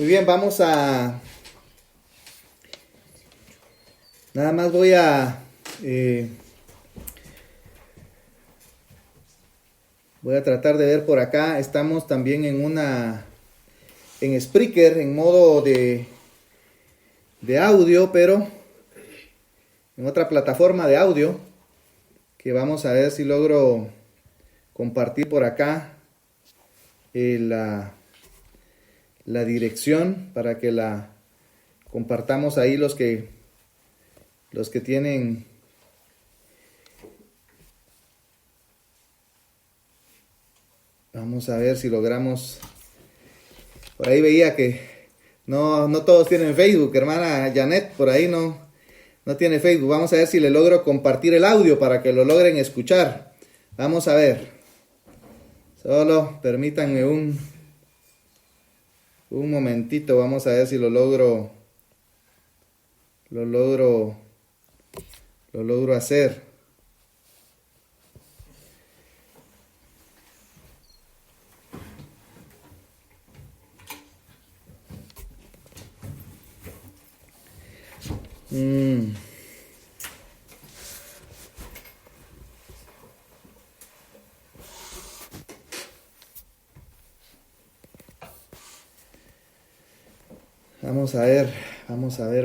Muy bien, vamos a... Nada más voy a... voy a tratar de ver por acá. Estamos también en Spreaker, en modo de audio, pero en otra plataforma de audio, que vamos a ver si logro compartir por acá la dirección para que la compartamos ahí los que tienen vamos a ver si logramos. Por ahí veía que no todos tienen Facebook, hermana Janet, por ahí no tiene Facebook. Vamos a ver si le logro compartir el audio para que lo logren escuchar. Vamos a ver. Solo permítanme un momentito, vamos a ver si lo logro hacer.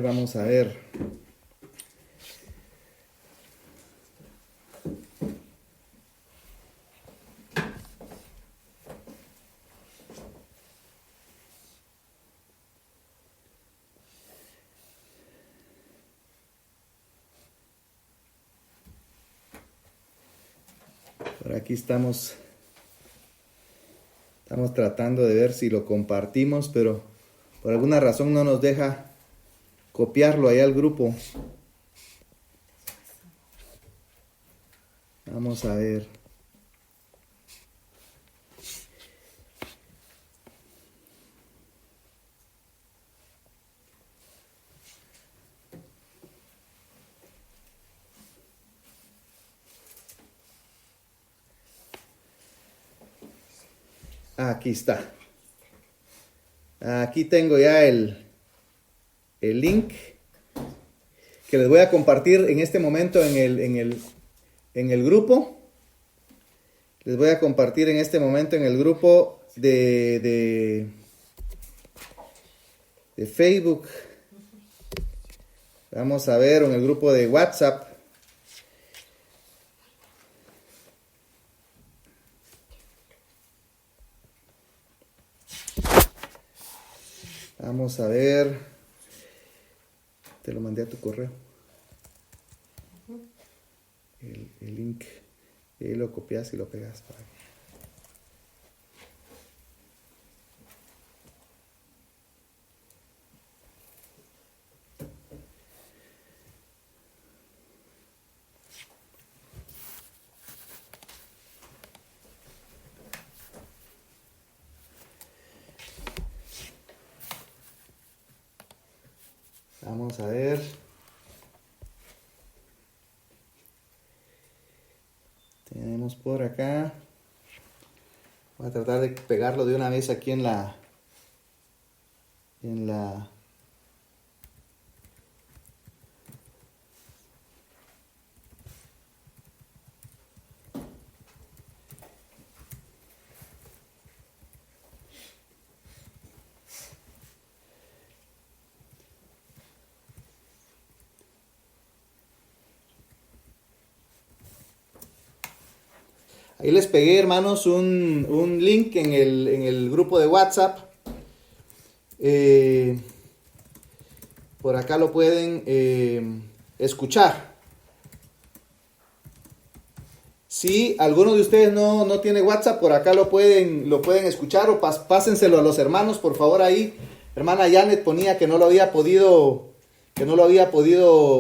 Vamos a ver. Por aquí estamos tratando de ver si lo compartimos, pero por alguna razón no nos deja copiarlo ahí al grupo. Vamos a ver. Aquí está. Aquí tengo ya el link que les voy a compartir en este momento en el grupo. Les voy a compartir en este momento en el grupo de Facebook. Vamos a ver en el grupo de WhatsApp. Vamos a ver. Te lo mandé a tu correo. El link. Y ahí lo copias y lo pegas para aquí. Vamos a ver. Tenemos por acá. Voy a tratar de pegarlo de una vez aquí en la Ahí les pegué, hermanos, un link en el grupo de WhatsApp. Por acá lo pueden escuchar. Si alguno de ustedes no tiene WhatsApp, por acá lo pueden escuchar o pásenselo a los hermanos, por favor. Ahí, hermana Janet ponía que no lo había podido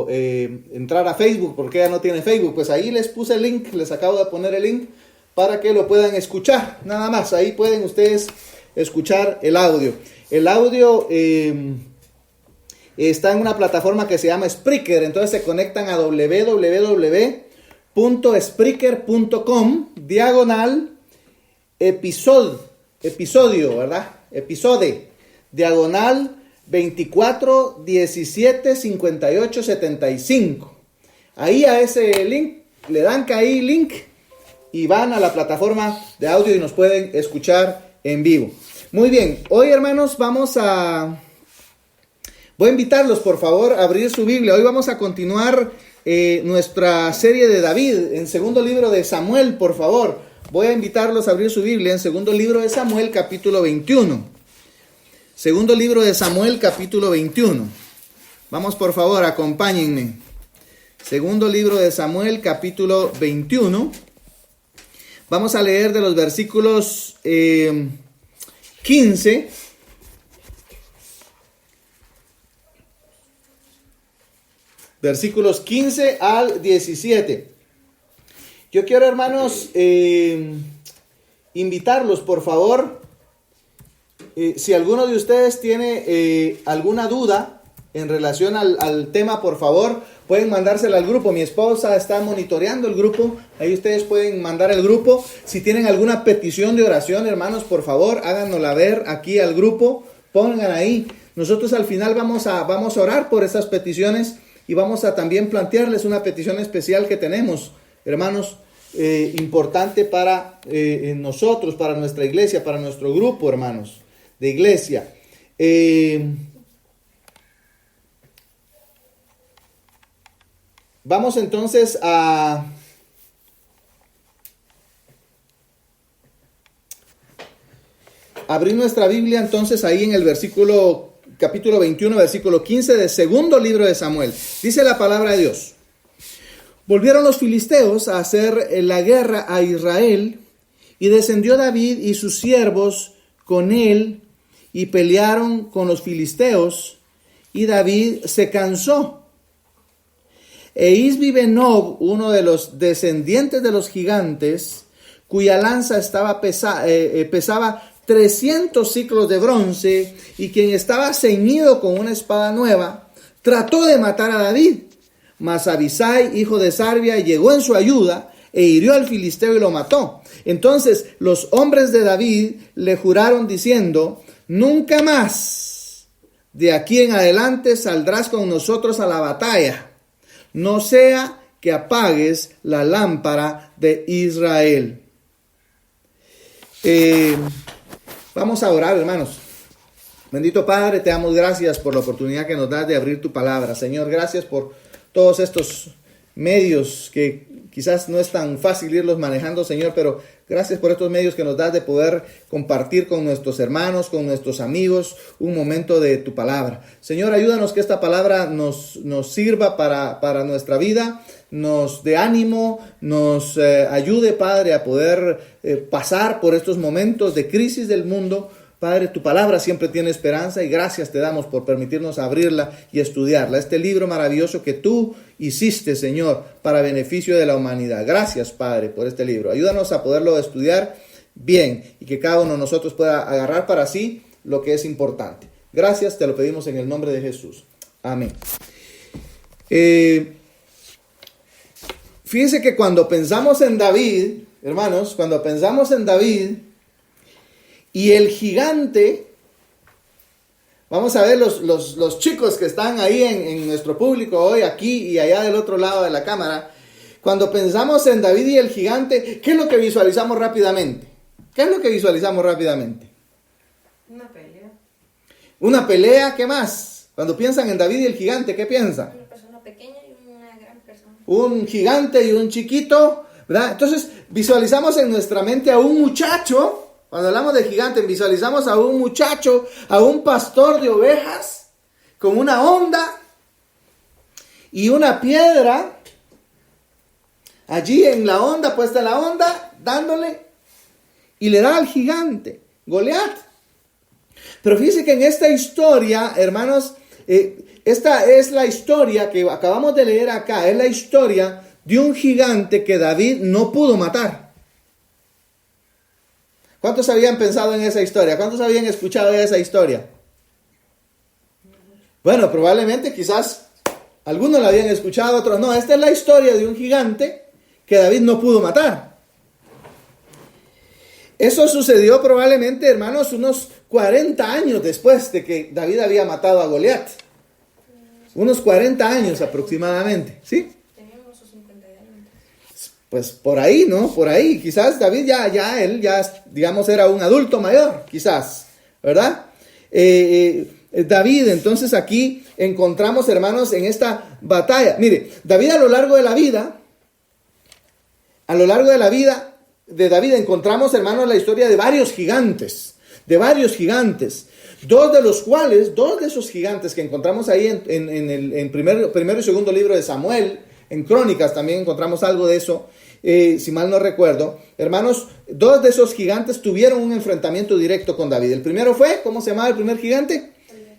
entrar a Facebook porque ella no tiene Facebook. Pues ahí les puse el link, les acabo de poner el link para que lo puedan escuchar, nada más. Ahí pueden ustedes escuchar el audio. El audio está en una plataforma que se llama Spreaker, entonces se conectan a www.spreaker.com/episodio, ¿verdad? Episode. diagonal 24 17 58 75. Ahí a ese link, le dan ahí link y van a la plataforma de audio y nos pueden escuchar en vivo. Muy bien, hoy hermanos voy a invitarlos por favor a abrir su Biblia. Hoy vamos a continuar nuestra serie de David en segundo libro de Samuel, por favor. Voy a invitarlos a abrir su Biblia en segundo libro de Samuel, capítulo 21. Segundo libro de Samuel, capítulo 21. Vamos, por favor, acompáñenme. Segundo libro de Samuel, capítulo 21. Vamos a leer de los versículos 15. Versículos 15 al 17. Yo quiero, hermanos, invitarlos, por favor, si alguno de ustedes tiene alguna duda en relación al tema, por favor, pueden mandársela al grupo. Mi esposa está monitoreando el grupo, ahí ustedes pueden mandar el grupo. Si tienen alguna petición de oración, hermanos, por favor, háganosla ver aquí al grupo, pongan ahí. Nosotros al final vamos a orar por esas peticiones y vamos a también plantearles una petición especial que tenemos, hermanos, importante para nosotros, para nuestra iglesia, para nuestro grupo, hermanos, de iglesia. Vamos entonces a abrir nuestra Biblia entonces ahí en el capítulo 21, versículo 15 del segundo libro de Samuel. Dice la palabra de Dios: Volvieron los filisteos a hacer la guerra a Israel, y descendió David y sus siervos con él, y pelearon con los filisteos, y David se cansó. E Isbi-Benob, uno de los descendientes de los gigantes, cuya lanza pesaba 300 siclos de bronce, y quien estaba ceñido con una espada nueva, trató de matar a David. Mas Abisai, hijo de Sarbia, llegó en su ayuda e hirió al filisteo y lo mató. Entonces los hombres de David le juraron diciendo: nunca más de aquí en adelante saldrás con nosotros a la batalla, no sea que apagues la lámpara de Israel. Vamos a orar, hermanos. Bendito Padre, te damos gracias por la oportunidad que nos das de abrir tu palabra. Señor, gracias por todos estos medios que quizás no es tan fácil irlos manejando, Señor, pero gracias por estos medios que nos das de poder compartir con nuestros hermanos, con nuestros amigos, un momento de tu palabra. Señor, ayúdanos que esta palabra nos sirva para nuestra vida, nos dé ánimo, nos ayude, Padre, a poder pasar por estos momentos de crisis del mundo. Padre, tu palabra siempre tiene esperanza y gracias te damos por permitirnos abrirla y estudiarla. Este libro maravilloso que tú hiciste, Señor, para beneficio de la humanidad. Gracias, Padre, por este libro. Ayúdanos a poderlo estudiar bien y que cada uno de nosotros pueda agarrar para sí lo que es importante. Gracias, te lo pedimos en el nombre de Jesús. Amén. Fíjense que cuando pensamos en David, hermanos, cuando pensamos en David y el gigante, vamos a ver los chicos que están ahí en nuestro público hoy, aquí y allá del otro lado de la cámara. Cuando pensamos en David y el gigante, ¿qué es lo que visualizamos rápidamente? ¿Qué es lo que visualizamos rápidamente? Una pelea. Una pelea, ¿qué más? Cuando piensan en David y el gigante, ¿qué piensan? Una persona pequeña y una gran persona. Un gigante y un chiquito, ¿verdad? Entonces visualizamos en nuestra mente a un muchacho. Cuando hablamos de gigante, visualizamos a un muchacho, a un pastor de ovejas, con una honda y una piedra, allí en la honda, puesta en la honda, dándole, y le da al gigante, Goliat. Pero fíjense que en esta historia, hermanos, esta es la historia que acabamos de leer acá, es la historia de un gigante que David no pudo matar. ¿Cuántos habían pensado en esa historia? ¿Cuántos habían escuchado de esa historia? Bueno, probablemente quizás algunos la habían escuchado, otros no. Esta es la historia de un gigante que David no pudo matar. Eso sucedió probablemente, hermanos, unos 40 años después de que David había matado a Goliat. Unos 40 años aproximadamente, ¿sí? Teníamos sus 50 años. Pues por ahí, ¿no? Por ahí. Quizás David él digamos, era un adulto mayor, quizás, ¿verdad? David, entonces aquí encontramos, hermanos, en esta batalla. Mire, David a lo largo de la vida de David encontramos, hermanos, la historia de varios gigantes. Dos de esos gigantes que encontramos ahí en el primero y segundo libro de Samuel, en Crónicas también encontramos algo de eso, si mal no recuerdo. Hermanos, dos de esos gigantes tuvieron un enfrentamiento directo con David. El primero fue, ¿cómo se llamaba el primer gigante?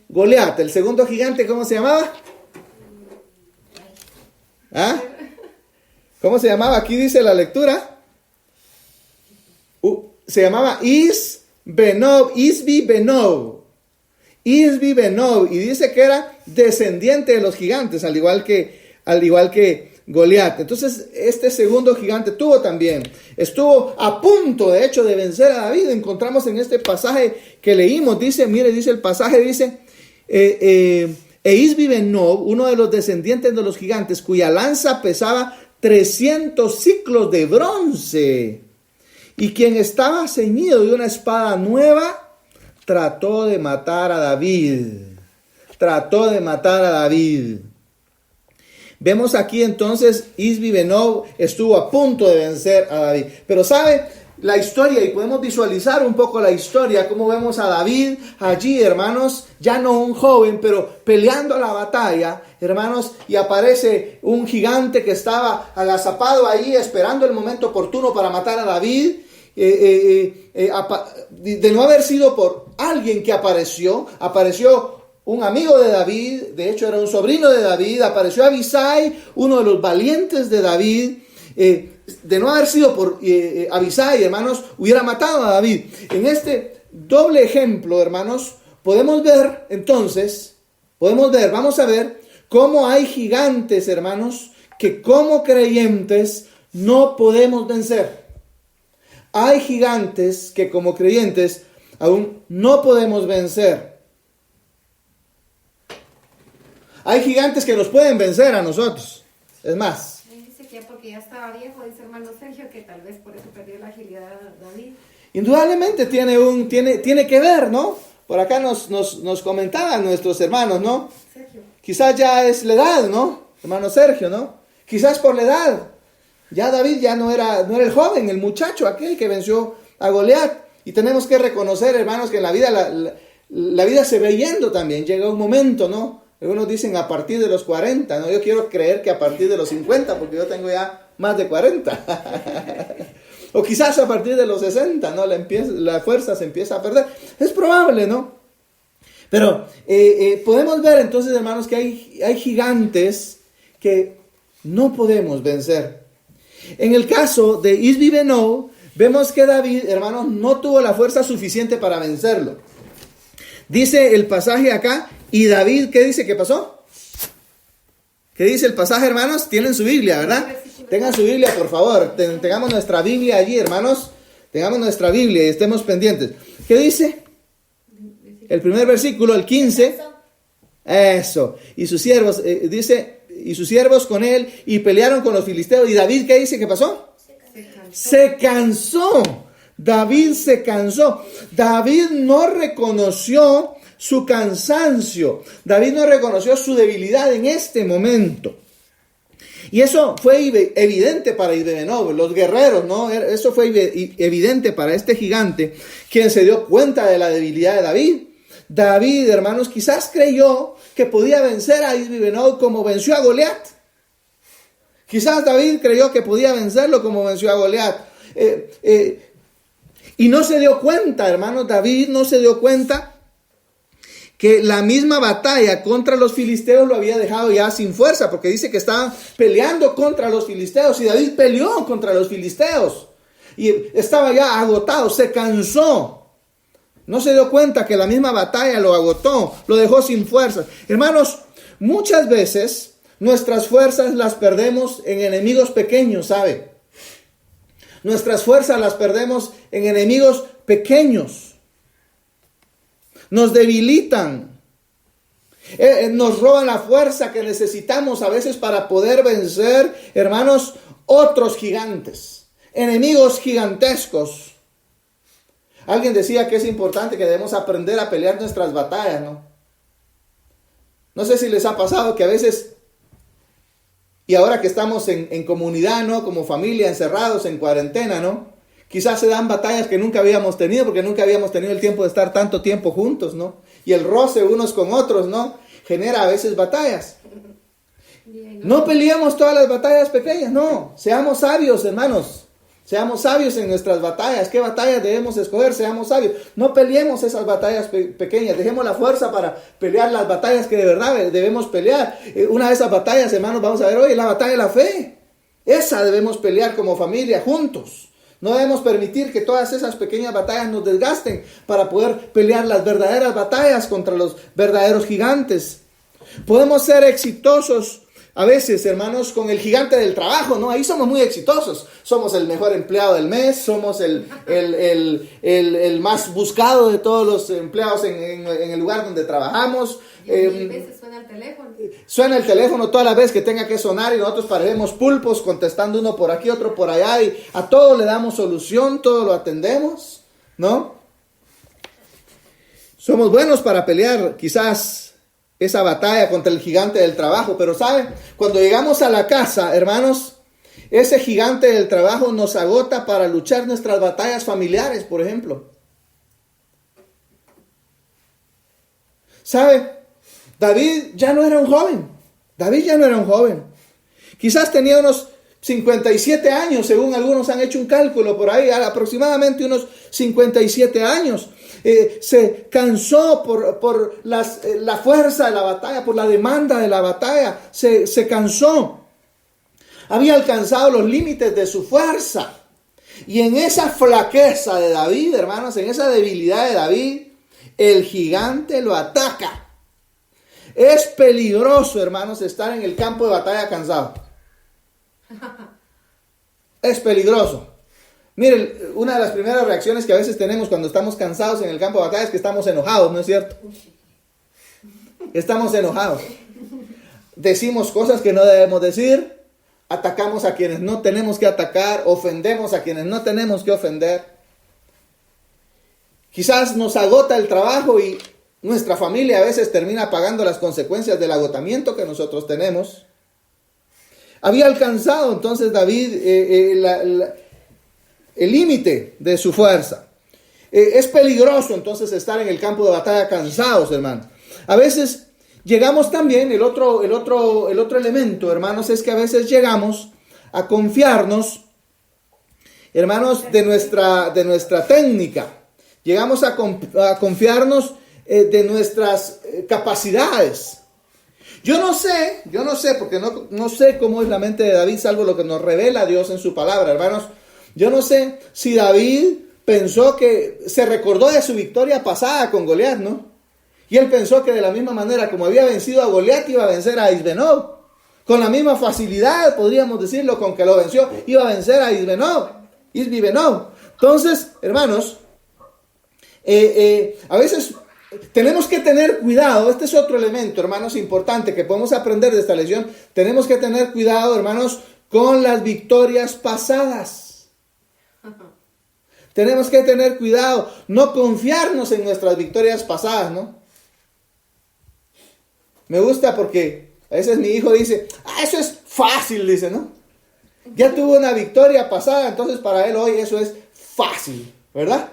Goliat. El segundo gigante, ¿cómo se llamaba? ¿Ah? ¿Cómo se llamaba? Aquí dice la lectura. Se llamaba Isbi Benob, y dice que era descendiente de los gigantes, al igual que Goliat. Entonces, este segundo gigante estuvo a punto, de hecho, de vencer a David. Encontramos en este pasaje que leímos, dice el pasaje, Isbi Benob, uno de los descendientes de los gigantes, cuya lanza pesaba 300 siclos de bronce, y quien estaba ceñido de una espada nueva, trató de matar a David. Vemos aquí entonces, Isbi Benob estuvo a punto de vencer a David. Pero sabe la historia, y podemos visualizar un poco la historia, cómo vemos a David allí, hermanos, ya no un joven, pero peleando la batalla, hermanos, y aparece un gigante que estaba agazapado ahí, esperando el momento oportuno para matar a David. De no haber sido por alguien que apareció un amigo de David, de hecho era un sobrino de David, apareció Abisai, uno de los valientes de David. De no haber sido por Abisai, hermanos, hubiera matado a David. En este doble ejemplo, hermanos, podemos ver, vamos a ver cómo hay gigantes, hermanos, que como creyentes no podemos vencer. Hay gigantes que como creyentes aún no podemos vencer. Hay gigantes que nos pueden vencer a nosotros. Es más, dice que porque ya estaba viejo, dice hermano Sergio, que tal vez por eso perdió la agilidad David. Indudablemente tiene que ver, ¿no? Por acá nos comentaban nuestros hermanos, ¿no? Sergio. Quizás ya es la edad, ¿no? Hermano Sergio, ¿no? Quizás por la edad. Ya David ya no era el joven, el muchacho aquel que venció a Goliat. Y tenemos que reconocer, hermanos, que en la vida la vida se ve yendo también. Llega un momento, ¿no? Algunos dicen a partir de los 40, ¿no? Yo quiero creer que a partir de los 50, porque yo tengo ya más de 40. O quizás a partir de los 60, ¿no? La fuerza se empieza a perder. Es probable, ¿no? Pero podemos ver entonces, hermanos, que hay gigantes que no podemos vencer. En el caso de Isbi Benob, vemos que David, hermanos, no tuvo la fuerza suficiente para vencerlo. Dice el pasaje acá, y David, ¿qué dice que pasó? ¿Qué dice el pasaje, hermanos? Tienen su Biblia, ¿verdad? Tengan su Biblia, por favor. Tengamos nuestra Biblia allí, hermanos. Tengamos nuestra Biblia y estemos pendientes. ¿Qué dice? El primer versículo, el 15. Eso. Y sus siervos, dice, y sus siervos con él, y pelearon con los filisteos. ¿Y David qué dice que pasó? Se cansó. David se cansó. David no reconoció su cansancio. David no reconoció su debilidad en este momento. Y eso fue evidente para Isbi Benob, los guerreros, ¿no? Eso fue evidente para este gigante, quien se dio cuenta de la debilidad de David. David, hermanos, quizás creyó que podía vencer a Isbi Benob como venció a Goliat. Quizás David creyó que podía vencerlo como venció a Goliat. Y no se dio cuenta, hermanos, David no se dio cuenta que la misma batalla contra los filisteos lo había dejado ya sin fuerza, porque dice que estaban peleando contra los filisteos, y David peleó contra los filisteos, y estaba ya agotado, se cansó. No se dio cuenta que la misma batalla lo agotó, lo dejó sin fuerzas. Hermanos, muchas veces nuestras fuerzas las perdemos en enemigos pequeños, ¿sabe? Nuestras fuerzas las perdemos en enemigos pequeños. Nos debilitan. Nos roban la fuerza que necesitamos a veces para poder vencer, hermanos, otros gigantes. Enemigos gigantescos. Alguien decía que es importante que debemos aprender a pelear nuestras batallas, ¿no? No sé si les ha pasado que a veces, y ahora que estamos en comunidad, ¿no? Como familia, encerrados en cuarentena, ¿no? Quizás se dan batallas que nunca habíamos tenido, porque nunca habíamos tenido el tiempo de estar tanto tiempo juntos, ¿no? Y el roce unos con otros, ¿no? Genera a veces batallas. No peleemos todas las batallas pequeñas, no. Seamos sabios, hermanos. Seamos sabios en nuestras batallas. ¿Qué batallas debemos escoger? Seamos sabios. No peleemos esas batallas pequeñas. Dejemos la fuerza para pelear las batallas que de verdad debemos pelear. Una de esas batallas, hermanos, vamos a ver hoy, es la batalla de la fe. Esa debemos pelear como familia, juntos. No debemos permitir que todas esas pequeñas batallas nos desgasten para poder pelear las verdaderas batallas contra los verdaderos gigantes. Podemos ser exitosos a veces, hermanos, con el gigante del trabajo, ¿no? Ahí somos muy exitosos. Somos el mejor empleado del mes, somos el más buscado de todos los empleados en el lugar donde trabajamos. Y mil veces suena el teléfono. Suena el teléfono todas las veces que tenga que sonar y nosotros parecemos pulpos contestando uno por aquí, otro por allá, y a todo le damos solución, todo lo atendemos, ¿no? Somos buenos para pelear quizás esa batalla contra el gigante del trabajo, pero ¿saben? Cuando llegamos a la casa, hermanos, ese gigante del trabajo nos agota para luchar nuestras batallas familiares, por ejemplo. ¿Sabe? David ya no era un joven. David ya no era un joven. Quizás tenía unos 57 años, según algunos han hecho un cálculo por ahí, aproximadamente unos 57 años. Se cansó por la fuerza de la batalla, por la demanda de la batalla. Se cansó. Había alcanzado los límites de su fuerza. Y en esa flaqueza de David, hermanos, en esa debilidad de David, el gigante lo ataca. Es peligroso, hermanos, estar en el campo de batalla cansado. Es peligroso. Miren, una de las primeras reacciones que a veces tenemos cuando estamos cansados en el campo de batalla es que estamos enojados, ¿no es cierto? Estamos enojados. Decimos cosas que no debemos decir, atacamos a quienes no tenemos que atacar, ofendemos a quienes no tenemos que ofender. Quizás nos agota el trabajo y nuestra familia a veces termina pagando las consecuencias del agotamiento que nosotros tenemos. Había alcanzado entonces David el límite de su fuerza. Es peligroso entonces estar en el campo de batalla cansados, hermanos. A veces llegamos también, el otro elemento, hermanos, es que a veces llegamos a confiarnos, hermanos, de nuestra técnica. Llegamos a confiarnos de nuestras capacidades. Yo no sé, porque no sé cómo es la mente de David, salvo lo que nos revela Dios en su palabra, hermanos. Yo no sé si David pensó que se recordó de su victoria pasada con Goliat, ¿no? Y él pensó que de la misma manera como había vencido a Goliat, iba a vencer a Isbenob. Con la misma facilidad, podríamos decirlo, con que lo venció, iba a vencer a Isbenob. Entonces, hermanos, a veces tenemos que tener cuidado. Este es otro elemento, hermanos, importante que podemos aprender de esta lección. Tenemos que tener cuidado, hermanos, con las victorias pasadas. Tenemos que tener cuidado, no confiarnos en nuestras victorias pasadas, ¿no? Me gusta porque a veces mi hijo dice, eso es fácil, dice, ¿no? Ya tuvo una victoria pasada, entonces para él hoy eso es fácil, ¿verdad?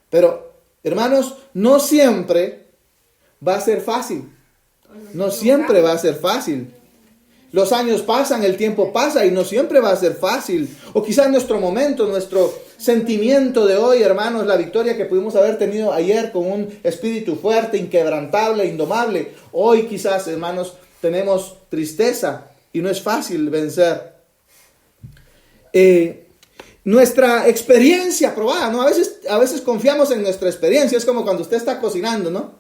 Pero, hermanos, no siempre va a ser fácil. No siempre va a ser fácil. Los años pasan, el tiempo pasa y no siempre va a ser fácil. O quizás nuestro momento, nuestro sentimiento de hoy, hermanos, la victoria que pudimos haber tenido ayer con un espíritu fuerte, inquebrantable, indomable. Hoy quizás, hermanos, tenemos tristeza y no es fácil vencer. Nuestra experiencia probada, ¿no? A veces confiamos en nuestra experiencia. Es como cuando usted está cocinando, ¿no?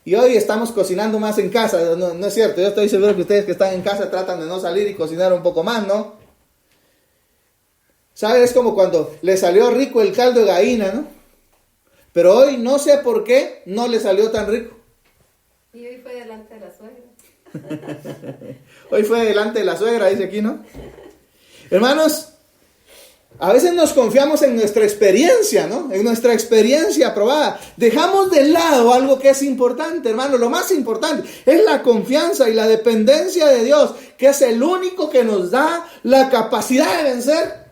Y hoy estamos cocinando más en casa, no es cierto. Yo estoy seguro que ustedes que están en casa tratan de no salir y cocinar un poco más, ¿no? ¿Sabes? Es como cuando le salió rico el caldo de gallina, ¿no? Pero hoy no sé por qué no le salió tan rico. Y hoy fue delante de la suegra. Hoy fue delante de la suegra, dice aquí, ¿no? Hermanos, a veces nos confiamos en nuestra experiencia, ¿no? En nuestra experiencia probada. Dejamos de lado algo que es importante, hermano. Lo más importante es la confianza y la dependencia de Dios, que es el único que nos da la capacidad de vencer.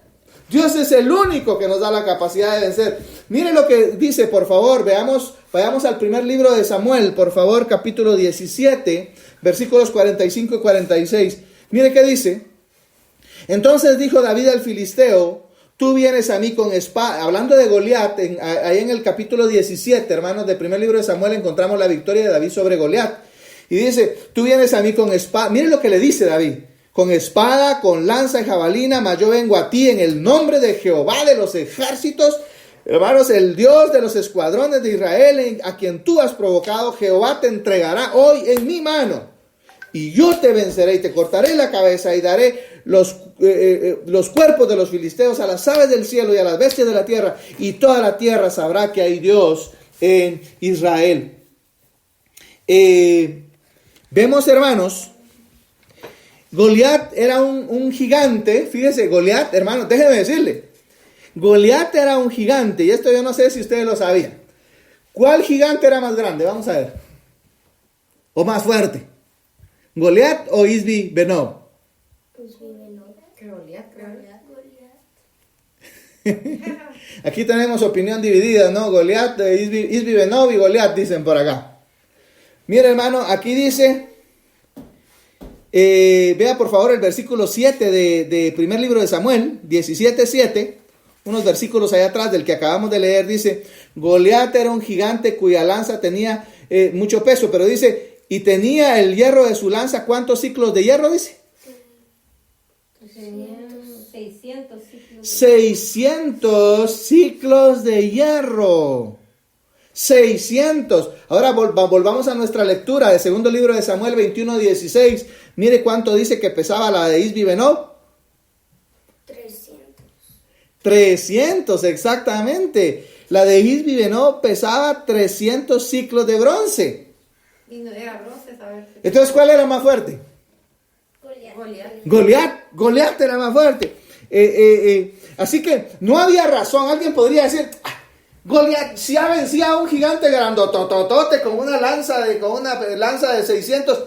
Dios es el único que nos da la capacidad de vencer. Miren lo que dice, por favor, vayamos al primer libro de Samuel, por favor, capítulo 17, versículos 45 y 46. Mire qué dice. Entonces dijo David al filisteo: tú vienes a mí con espada. Hablando de Goliat, ahí en el capítulo 17, hermanos, del primer libro de Samuel, encontramos la victoria de David sobre Goliat. Y dice: tú vienes a mí con espada. Miren lo que le dice David: con espada, con lanza y jabalina, mas yo vengo a ti en el nombre de Jehová de los ejércitos, hermanos, el Dios de los escuadrones de Israel, a quien tú has provocado. Jehová te entregará hoy en mi mano, y yo te venceré y te cortaré la cabeza y daré los cuerpos de los filisteos a las aves del cielo y a las bestias de la tierra, y toda la tierra sabrá que hay Dios en Israel. Vemos, hermanos, Goliat era un gigante. Fíjese, Goliat, hermanos, déjeme decirle, Goliat era un gigante, y esto yo no sé si ustedes lo sabían. ¿Cuál gigante era más grande? Vamos a ver. ¿O más fuerte? ¿Goliat o Isbi Benob? Que Goliat, creo. Aquí tenemos opinión dividida, ¿no? Goliat, Isbi Benob y Goliat dicen por acá. Mira, hermano, aquí dice, vea por favor el versículo 7 de primer libro de Samuel, 17:7, unos versículos allá atrás del que acabamos de leer. Dice: Goliat era un gigante cuya lanza tenía mucho peso, pero dice, y tenía el hierro de su lanza, ¿cuántos ciclos de hierro dice? 600 ciclos. 600 ciclos de hierro. 600. Ahora volvamos a nuestra lectura del segundo libro de Samuel 21:16. Mire cuánto dice que pesaba la de Isbi Benob. 300, exactamente. La de Isbi Benob pesaba 300 ciclos de bronce. Y no era bronce, ¿sabes? Entonces, ¿cuál era más fuerte? Goliat. Goliat era más fuerte. Así que no había razón. Alguien podría decir: Goliat si ya vencía a un gigante grandototote con una lanza de 600.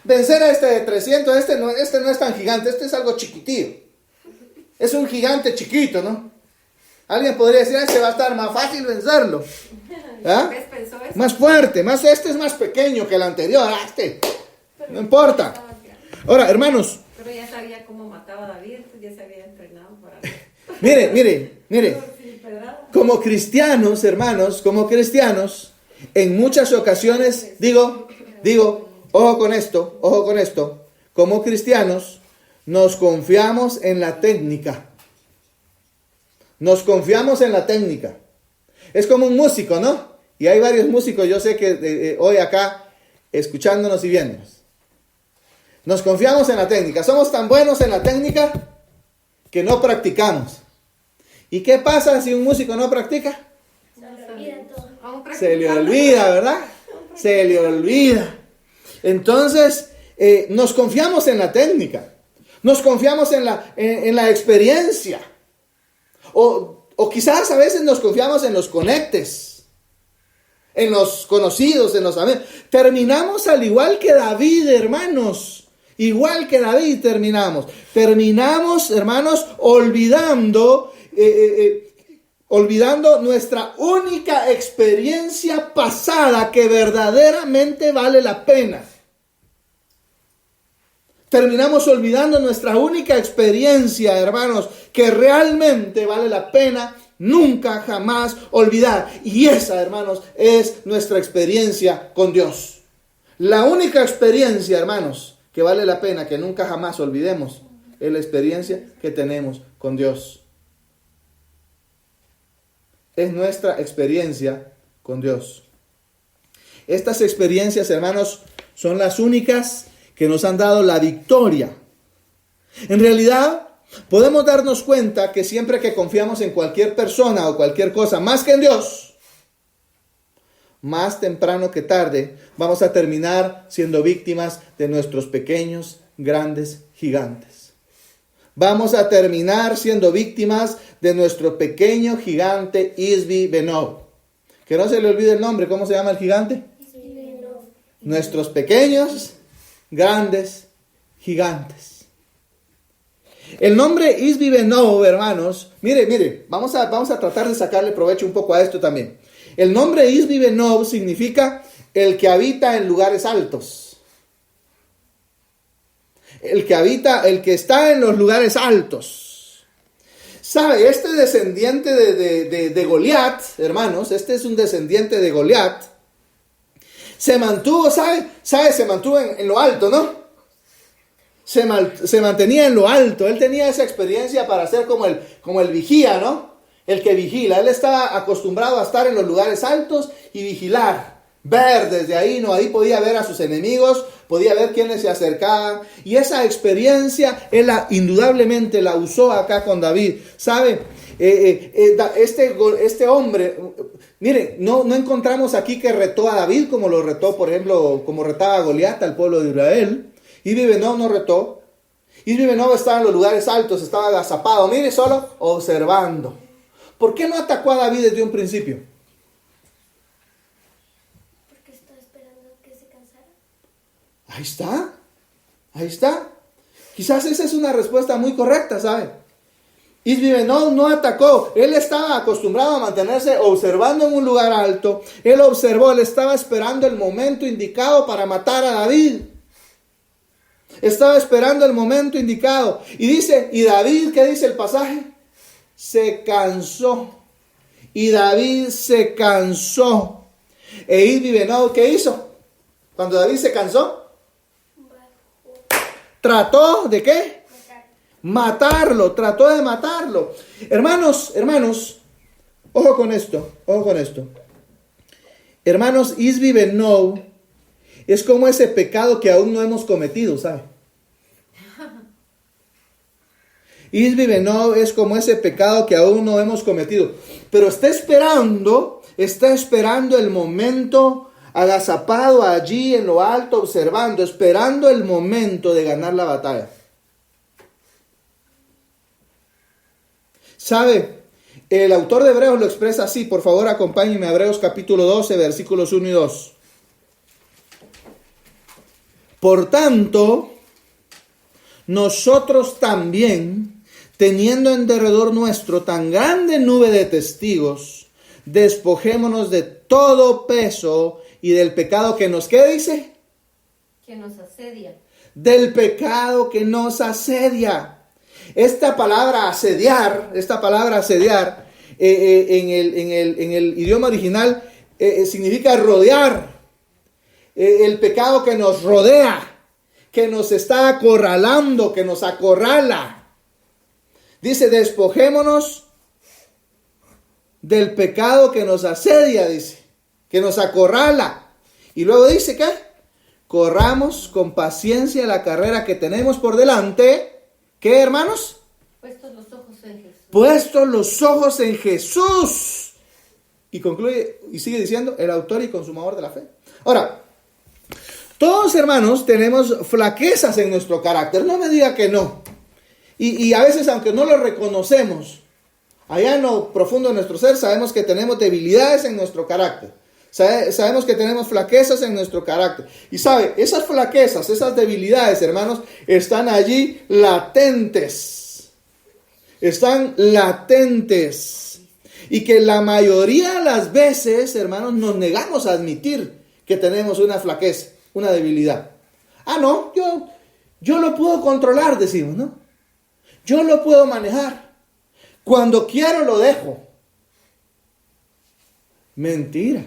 Vencer a este de 300, este no es tan gigante, este es algo chiquitillo. Es un gigante chiquito, ¿no? Alguien podría decir: este va a estar más fácil vencerlo. ¿Ah? Más fuerte, este es más pequeño que el anterior. No importa. Ahora, hermanos. Pero ya sabía cómo mataba a David, ya se había entrenado para... Mire. Como cristianos, hermanos, en muchas ocasiones, digo, ojo con esto, como cristianos nos confiamos en la técnica. Es como un músico, ¿no? Y hay varios músicos, yo sé que hoy acá, escuchándonos y viéndonos. Nos confiamos en la técnica. Somos tan buenos en la técnica que no practicamos. ¿Y qué pasa si un músico no practica? Se le olvida, ¿verdad? Se le olvida. Entonces, nos confiamos en la técnica. Nos confiamos en la experiencia. O quizás a veces nos confiamos en los conectes, en los conocidos, en los amigos. Terminamos al igual que David, hermanos. Igual que David terminamos, hermanos, olvidando nuestra única experiencia pasada que verdaderamente vale la pena. Terminamos olvidando nuestra única experiencia, hermanos, que realmente vale la pena nunca, jamás olvidar. Y esa, hermanos, es nuestra experiencia con Dios. La única experiencia, hermanos, que vale la pena que nunca jamás olvidemos es la experiencia que tenemos con Dios. Es nuestra experiencia con Dios. Estas experiencias, hermanos, son las únicas que nos han dado la victoria. En realidad, podemos darnos cuenta que siempre que confiamos en cualquier persona o cualquier cosa más que en Dios, más temprano que tarde vamos a terminar siendo víctimas de nuestros pequeños, grandes gigantes. Vamos a terminar siendo víctimas de nuestro pequeño gigante Isbi Benob. Que no se le olvide el nombre, ¿cómo se llama el gigante? Nuestros pequeños, grandes gigantes. El nombre Isbi Benob, hermanos, mire, vamos a tratar de sacarle provecho un poco a esto también. El nombre Isbi Benob significa el que habita en lugares altos. El que está en los lugares altos. ¿Sabe? Este descendiente de Goliat, hermanos, este es un descendiente de Goliat. Se mantuvo, ¿sabe? Se mantuvo en lo alto, ¿no? Se mantenía en lo alto. Él tenía esa experiencia para ser como el vigía, ¿no? El que vigila. Él estaba acostumbrado a estar en los lugares altos y vigilar. Ver desde ahí, ¿no? Ahí podía ver a sus enemigos, podía ver quiénes se acercaban. Y esa experiencia, él indudablemente la usó acá con David. ¿Sabe? Este hombre, mire, no encontramos aquí que retó a David como lo retó, por ejemplo, como retaba a Goliat al pueblo de Israel. Isbi Benob no retó. Isbi Benob estaba en los lugares altos, estaba agazapado, mire, solo observando. ¿Por qué no atacó a David desde un principio? Porque estaba esperando que se cansara. Ahí está. Quizás esa es una respuesta muy correcta, ¿sabe? Isbi Benob no atacó. Él estaba acostumbrado a mantenerse observando en un lugar alto. Él observó, él estaba esperando el momento indicado para matar a David. Estaba esperando el momento indicado. Y David, ¿qué dice el pasaje? Se cansó. Y David se cansó. E Isbi Benob, ¿qué hizo? Cuando David se cansó, trató de ¿qué? Matarlo, trató de matarlo. Hermanos, ojo con esto. Hermanos, Isbi Benob es como ese pecado que aún no hemos cometido, ¿sabe? Isbi Benob es como ese pecado que aún no hemos cometido. Pero está esperando el momento, agazapado allí en lo alto, observando, esperando el momento de ganar la batalla. ¿Sabe? El autor de Hebreos lo expresa así. Por favor, acompáñenme a Hebreos capítulo 12, versículos 1 y 2. Por tanto, nosotros también, teniendo en derredor nuestro tan grande nube de testigos, despojémonos de todo peso y del pecado que nos, ¿qué dice? Que nos asedia. Del pecado que nos asedia. Esta palabra asediar, en el idioma original significa rodear. El pecado que nos rodea, que nos está acorralando, que nos acorrala. Dice, despojémonos del pecado que nos asedia, dice, que nos acorrala. Y luego dice, ¿qué? Corramos con paciencia la carrera que tenemos por delante. ¿Qué, hermanos? Puestos los ojos en Jesús. Puestos los ojos en Jesús. Y concluye, y sigue diciendo, el autor y consumador de la fe. Ahora, todos, hermanos, tenemos flaquezas en nuestro carácter. No me diga que no. Y a veces, aunque no lo reconocemos, allá en lo profundo de nuestro ser, sabemos que tenemos debilidades en nuestro carácter. Sabemos que tenemos flaquezas en nuestro carácter. Y sabe, esas flaquezas, esas debilidades, hermanos, están allí latentes. Están latentes. Y que la mayoría de las veces, hermanos, nos negamos a admitir que tenemos una flaqueza, una debilidad. Ah, no, yo lo puedo controlar, decimos, ¿no? Yo lo puedo manejar. Cuando quiero lo dejo. Mentira.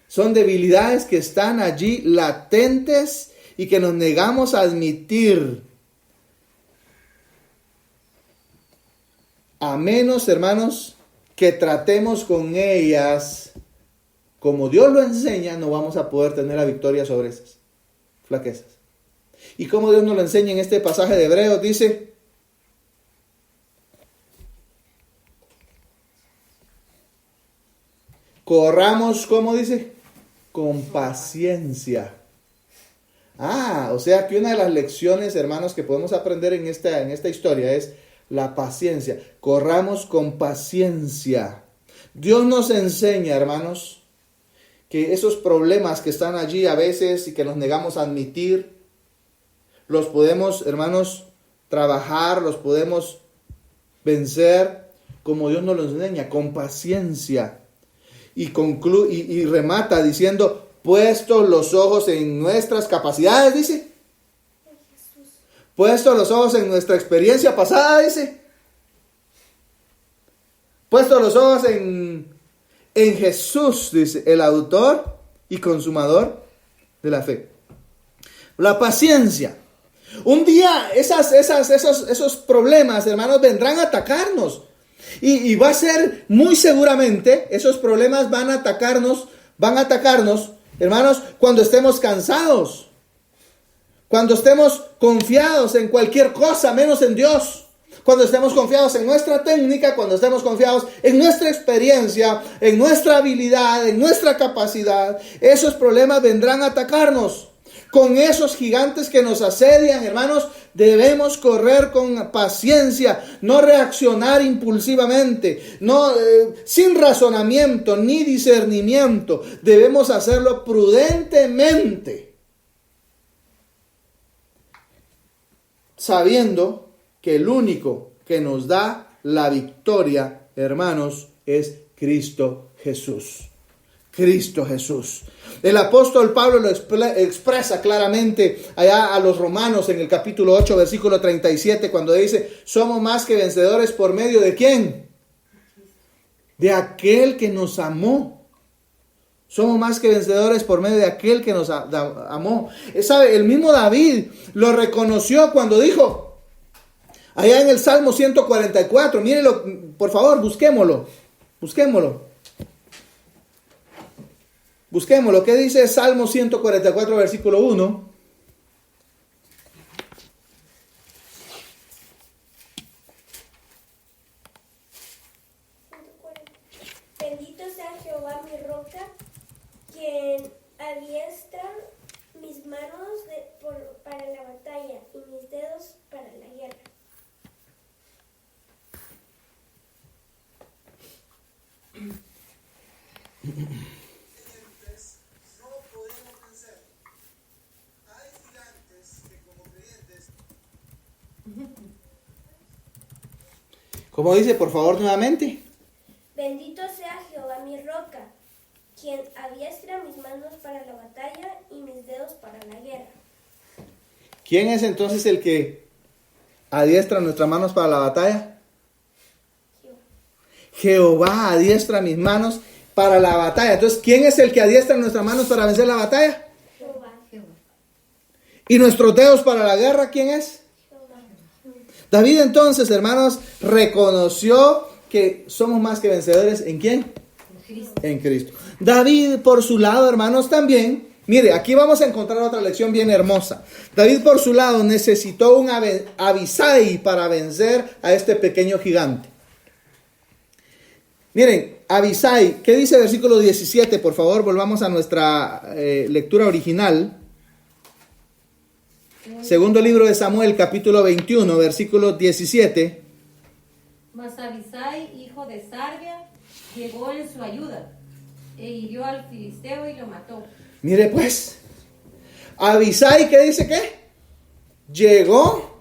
Son debilidades que están allí latentes y que nos negamos a admitir. A menos, hermanos, que tratemos con ellas como Dios lo enseña, no vamos a poder tener la victoria sobre esas flaquezas. Y como Dios nos lo enseña en este pasaje de Hebreos, dice, corramos, ¿cómo dice? Con paciencia. O sea que una de las lecciones, hermanos, que podemos aprender en esta historia es la paciencia. Corramos con paciencia. Dios nos enseña, hermanos, que esos problemas que están allí a veces y que nos negamos a admitir, los podemos, hermanos, trabajar, los podemos vencer como Dios nos lo enseña, con paciencia. Y remata diciendo, puestos los ojos en nuestras capacidades, dice. Puestos los ojos en nuestra experiencia pasada, dice. Puestos los ojos en Jesús, dice, el autor y consumador de la fe. La paciencia. Un día esos problemas, hermanos, vendrán a atacarnos. Y va a ser muy seguramente, esos problemas van a atacarnos, hermanos, cuando estemos cansados. Cuando estemos confiados en cualquier cosa, menos en Dios. Cuando estemos confiados en nuestra técnica, cuando estemos confiados en nuestra experiencia, en nuestra habilidad, en nuestra capacidad, esos problemas vendrán a atacarnos. Con esos gigantes que nos asedian, hermanos, debemos correr con paciencia, no reaccionar impulsivamente, sin razonamiento ni discernimiento. Debemos hacerlo prudentemente, sabiendo que el único que nos da la victoria, hermanos, es Cristo Jesús. Cristo Jesús. El apóstol Pablo lo expresa claramente allá a los romanos en el capítulo 8, versículo 37, cuando dice, somos más que vencedores por medio de ¿quién? De aquel que nos amó. Somos más que vencedores por medio de aquel que nos amó. ¿Sabe? El mismo David lo reconoció cuando dijo, allá en el Salmo 144, mírenlo, por favor, busquémoslo. Busquémoslo. ¿Qué dice Salmo 144, versículo 1? Bendito sea Jehová mi roca, quien adiestra mis manos para la batalla y mis dedos para la guerra. ¿Cómo dice, por favor, nuevamente? Bendito sea Jehová mi roca, quien adiestra mis manos para la batalla y mis dedos para la guerra. ¿Quién es entonces el que adiestra nuestras manos para la batalla? Jehová adiestra mis manos para la batalla. Entonces, ¿quién es el que adiestra nuestras manos para vencer la batalla? Jehová. ¿Y nuestros dedos para la guerra, quién es? David entonces, hermanos, reconoció que somos más que vencedores. ¿En quién? En Cristo. David, por su lado, hermanos, también. Mire, aquí vamos a encontrar otra lección bien hermosa. David, por su lado, necesitó un Abisai para vencer a este pequeño gigante. Miren, Abisai, ¿qué dice el versículo 17? Por favor, volvamos a nuestra lectura original. Segundo libro de Samuel, capítulo 21, versículo 17. Mas Abisai, hijo de Sarbia, llegó en su ayuda, e hirió al filisteo y lo mató. Mire pues, Abisai, ¿qué dice qué? Llegó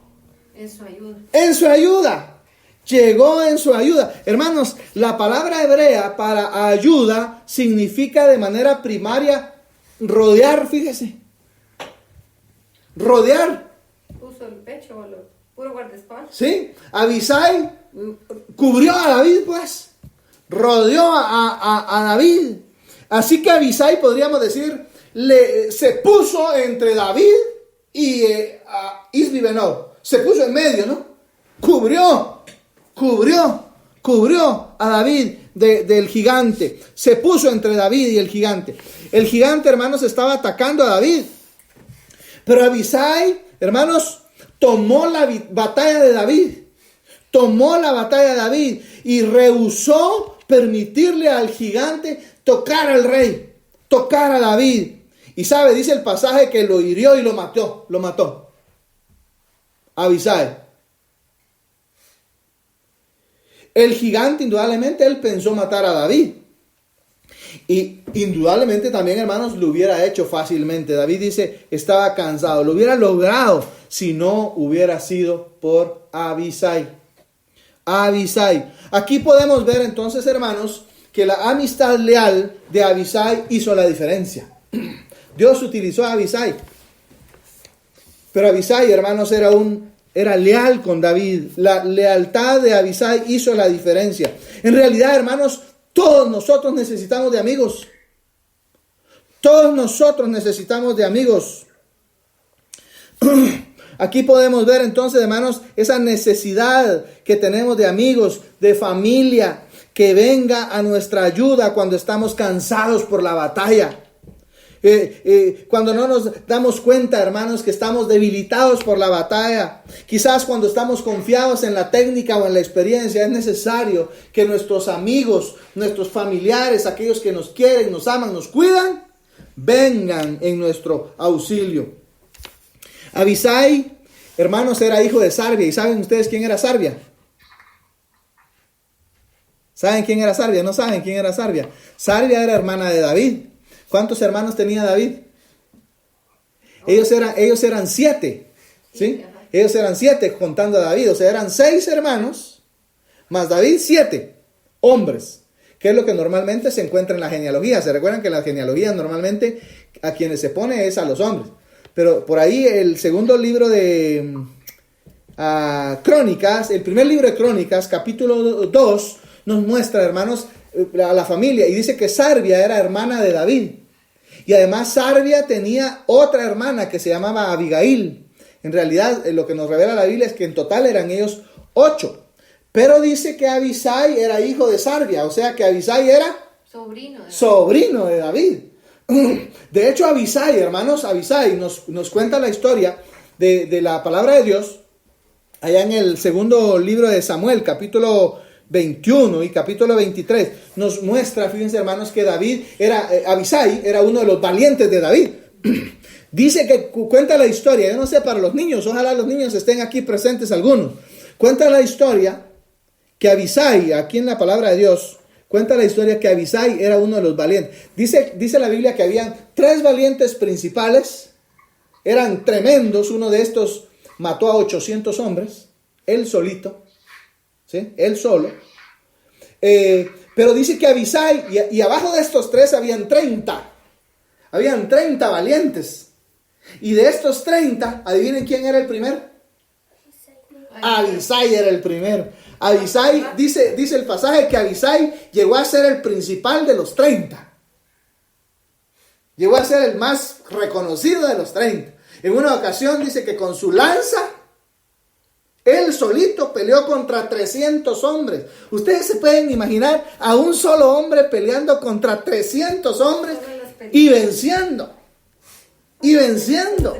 En su ayuda. en su ayuda. Llegó en su ayuda. Hermanos, la palabra hebrea para ayuda significa de manera primaria rodear, fíjese. Rodear. Puso el pecho o lo puro guardaespaldas. ¿Sí? Abisai cubrió a David, pues. Rodeó a David. Así que Abisai, podríamos decir, se puso entre David y Isbi-Benob. Se puso en medio, ¿no? Cubrió a David del gigante. Se puso entre David y el gigante. El gigante, hermanos, estaba atacando a David. Pero Abisai, hermanos, tomó la batalla de David. Tomó la batalla de David y rehusó permitirle al gigante tocar al rey, tocar a David. Y sabe, dice el pasaje que lo hirió y lo mató. Abisai. El gigante, indudablemente, él pensó matar a David. Y indudablemente también, hermanos, lo hubiera hecho fácilmente. David dice, estaba cansado. Lo hubiera logrado si no hubiera sido por Abisai. Abisai. Aquí podemos ver entonces, hermanos, que la amistad leal de Abisai hizo la diferencia. Dios utilizó a Abisai. Pero Abisai, hermanos, era leal con David. La lealtad de Abisai hizo la diferencia. En realidad, hermanos, todos nosotros necesitamos de amigos. Todos nosotros necesitamos de amigos. Aquí podemos ver entonces, hermanos, esa necesidad que tenemos de amigos, de familia, que venga a nuestra ayuda cuando estamos cansados por la batalla. Cuando no nos damos cuenta, hermanos, que estamos debilitados por la batalla. Quizás cuando estamos confiados en la técnica o en la experiencia, es necesario que nuestros amigos, nuestros familiares, aquellos que nos quieren, nos aman, nos cuidan, vengan en nuestro auxilio. Abisai, hermanos, era hijo de Sarbia. ¿Y saben ustedes quién era Sarbia? ¿Saben quién era Sarbia? ¿No saben quién era Sarbia? Sarbia era hermana de David. ¿Cuántos hermanos tenía David? Ellos eran 7. ¿Sí? Ellos eran 7 contando a David. O sea, eran 6 hermanos, más David 7 hombres. Que es lo que normalmente se encuentra en la genealogía. ¿Se recuerdan que en la genealogía normalmente a quienes se pone es a los hombres? Pero por ahí el segundo libro de Crónicas, el primer libro de Crónicas, capítulo 2, nos muestra, hermanos, a la familia. Y dice que Sarbia era hermana de David. Y además Sarbia tenía otra hermana que se llamaba Abigail. En realidad lo que nos revela la Biblia es que en total eran ellos 8. Pero dice que Abisai era hijo de Sarbia. O sea que Abisai era sobrino de David. De hecho, Abisai, hermanos, Abisai nos cuenta la historia de la palabra de Dios allá en el segundo libro de Samuel, capítulo 21 y capítulo 23. Nos muestra, fíjense, hermanos, que Abisai era uno de los valientes de David. Dice que cuenta la historia, yo no sé, para los niños, ojalá los niños estén aquí presentes algunos. Cuenta la historia que Abisai, aquí en la palabra de Dios, cuenta la historia que Abisai era uno de los valientes. Dice la Biblia que habían 3 valientes principales. Eran tremendos. Uno de estos mató a 800 hombres. Él solito. ¿Sí? Él solo. Pero dice que Abisai, y abajo de estos 3 habían 30. Habían 30 valientes. Y de estos 30, adivinen quién era el primero. Abisai era el primero. Abisai, dice el pasaje que Abisai llegó a ser el principal de los 30. Llegó a ser el más reconocido de los 30. En una ocasión dice que con su lanza, él solito peleó contra 300 hombres. Ustedes se pueden imaginar a un solo hombre peleando contra 300 hombres y venciendo. Y venciendo.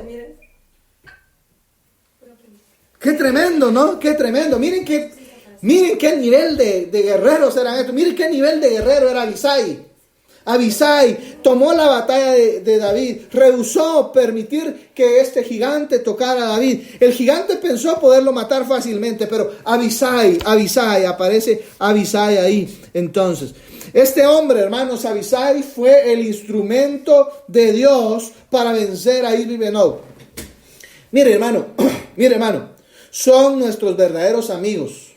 Qué tremendo, ¿no? Qué tremendo. Miren qué nivel de guerreros eran estos. Miren qué nivel de guerrero era Abisai. Abisai tomó la batalla de David. Rehusó permitir que este gigante tocara a David. El gigante pensó poderlo matar fácilmente, pero Abisai, aparece Abisai ahí. Entonces, este hombre, hermanos, Abisai fue el instrumento de Dios para vencer a Ibli-Benob. Mire, hermano, son nuestros verdaderos amigos,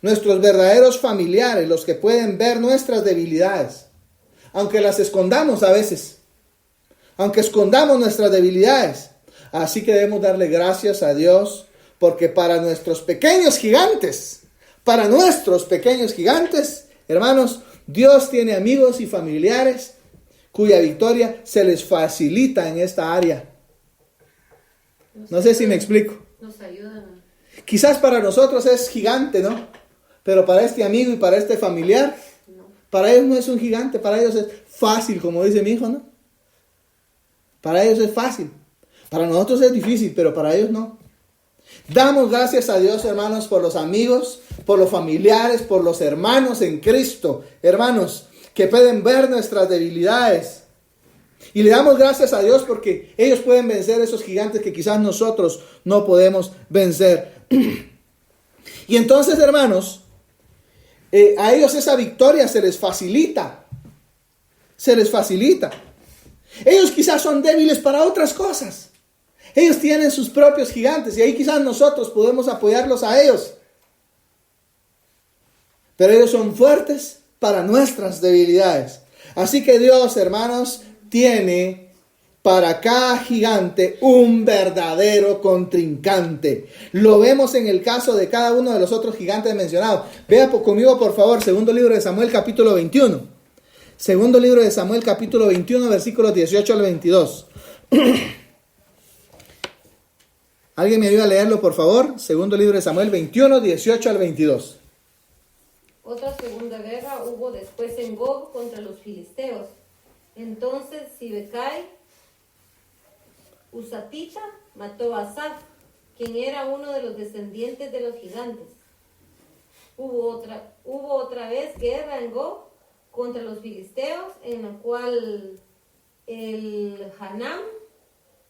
nuestros verdaderos familiares, los que pueden ver nuestras debilidades, aunque las escondamos a veces, aunque escondamos nuestras debilidades. Así que debemos darle gracias a Dios, porque para nuestros pequeños gigantes, hermanos, Dios tiene amigos y familiares cuya victoria se les facilita en esta área. No sé si me explico. Nos ayudan. Quizás para nosotros es gigante, ¿no? Pero para este amigo y para este familiar, no. Para ellos no es un gigante, para ellos es fácil, como dice mi hijo, ¿no? Para ellos es fácil. Para nosotros es difícil, pero para ellos no. Damos gracias a Dios, hermanos, por los amigos, por los familiares, por los hermanos en Cristo. Hermanos, que pueden ver nuestras debilidades. Y le damos gracias a Dios porque ellos pueden vencer esos gigantes que quizás nosotros no podemos vencer. Y entonces, hermanos, a ellos esa victoria se les facilita. Se les facilita. Ellos quizás son débiles para otras cosas. Ellos tienen sus propios gigantes y ahí quizás nosotros podemos apoyarlos a ellos. Pero ellos son fuertes para nuestras debilidades. Así que Dios, hermanos, tiene para cada gigante un verdadero contrincante. Lo vemos en el caso de cada uno de los otros gigantes mencionados. Vea conmigo, por favor, segundo libro de Samuel, capítulo 21. Segundo libro de Samuel, capítulo 21, versículos 18 al 22. ¿Alguien me ayuda a leerlo, por favor? Segundo libro de Samuel 21, 18 al 22. Otra segunda guerra hubo después en Gob contra los filisteos. Entonces Sibecai, Usatita, mató a Asaf, quien era uno de los descendientes de los gigantes. Hubo otra vez guerra en Gob contra los filisteos, en la cual el Hanam,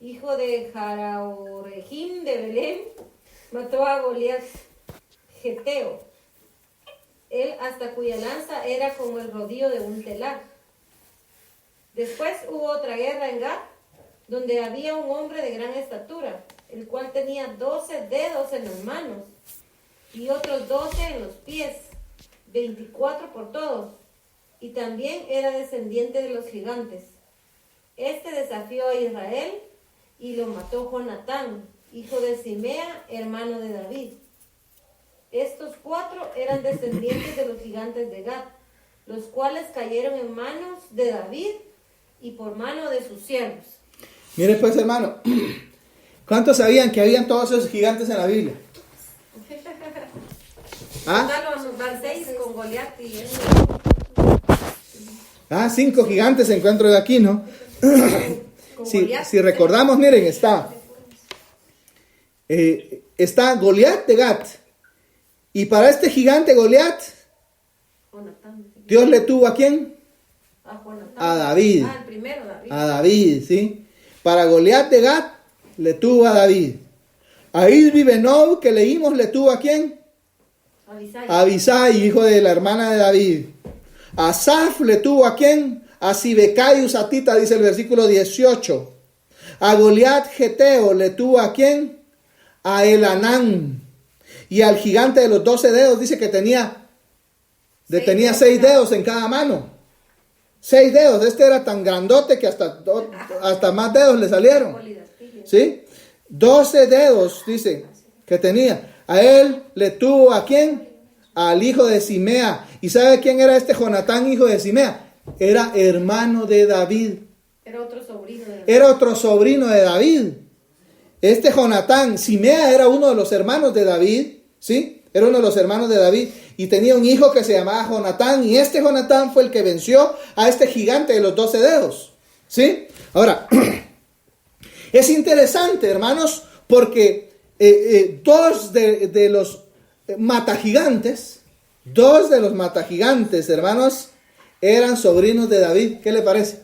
hijo de Jaraorejim de Belén, mató a Goliat Geteo, él hasta cuya lanza era como el rodillo de un telar. Después hubo otra guerra en Gat, donde había un hombre de gran estatura, el cual tenía 12 dedos en las manos y otros 12 en los pies, 24 por todos, y también era descendiente de los gigantes. Este desafió a Israel y lo mató Jonatán, hijo de Simea, hermano de David. Estos 4 eran descendientes de los gigantes de Gat, los cuales cayeron en manos de David y por mano de sus siervos. Mire pues, hermano, ¿cuántos sabían que habían todos esos gigantes en la Biblia? ¿Ah? Van 6 con Goliat y 5 gigantes encuentro de aquí, ¿no? Si recordamos, miren, está Goliat de Gat. Y para este gigante Goliat, Dios le tuvo ¿a quién? A David. El primero, David. A David, ¿sí? Para Goliat de Gat, le tuvo a David. A Isbi Benob, que leímos, le tuvo ¿a quién? A Abisai, hijo de la hermana de David. A Asaf le tuvo ¿a quién? A Sibecai Usatita, dice el versículo 18. A Goliat Geteo le tuvo ¿a quién? A Elanán. Y al gigante de los 12 dedos dice que tenía 6 dedos en cada mano. 6 dedos. Este era tan grandote que hasta más dedos le salieron. ¿Sí? 12 dedos, dice, que tenía. A él le tuvo ¿a quién? Al hijo de Simea. ¿Y sabe quién era este Jonatán, hijo de Simea? Era hermano de David. Era otro sobrino de David. Era otro sobrino de David. Este Jonatán, Simea era uno de los hermanos de David, ¿sí? Era uno de los hermanos de David y tenía un hijo que se llamaba Jonatán, y este Jonatán fue el que venció a este gigante de los 12 dedos, ¿sí? Ahora, es interesante, hermanos, porque dos de los matagigantes, hermanos, eran sobrinos de David. ¿Qué le parece?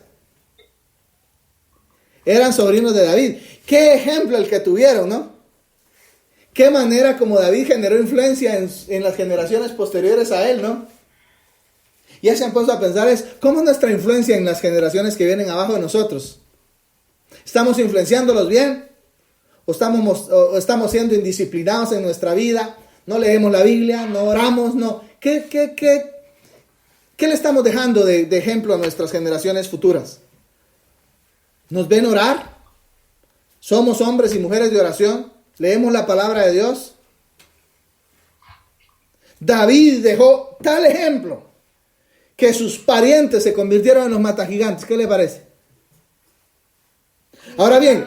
Eran sobrinos de David. Qué ejemplo el que tuvieron, ¿no? Qué manera como David generó influencia en las generaciones posteriores a él, ¿no? Ya se han puesto a pensar ¿cómo es nuestra influencia en las generaciones que vienen abajo de nosotros? ¿Estamos influenciándolos bien? ¿O estamos siendo indisciplinados en nuestra vida? ¿No leemos la Biblia? ¿No oramos? ¿No? ¿Qué le estamos dejando de ejemplo a nuestras generaciones futuras? ¿Nos ven orar? ¿Somos hombres y mujeres de oración? ¿Leemos la palabra de Dios? David dejó tal ejemplo que sus parientes se convirtieron en los matagigantes. ¿Qué le parece? Ahora bien,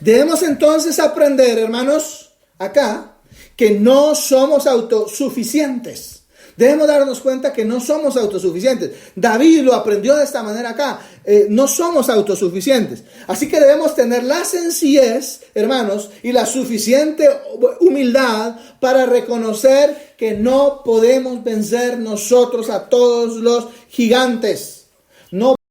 debemos entonces aprender, hermanos, acá, que no somos autosuficientes. Debemos darnos cuenta que no somos autosuficientes. David lo aprendió de esta manera acá. No somos autosuficientes. Así que debemos tener la sencillez, hermanos, y la suficiente humildad para reconocer que no podemos vencer nosotros a todos los gigantes. No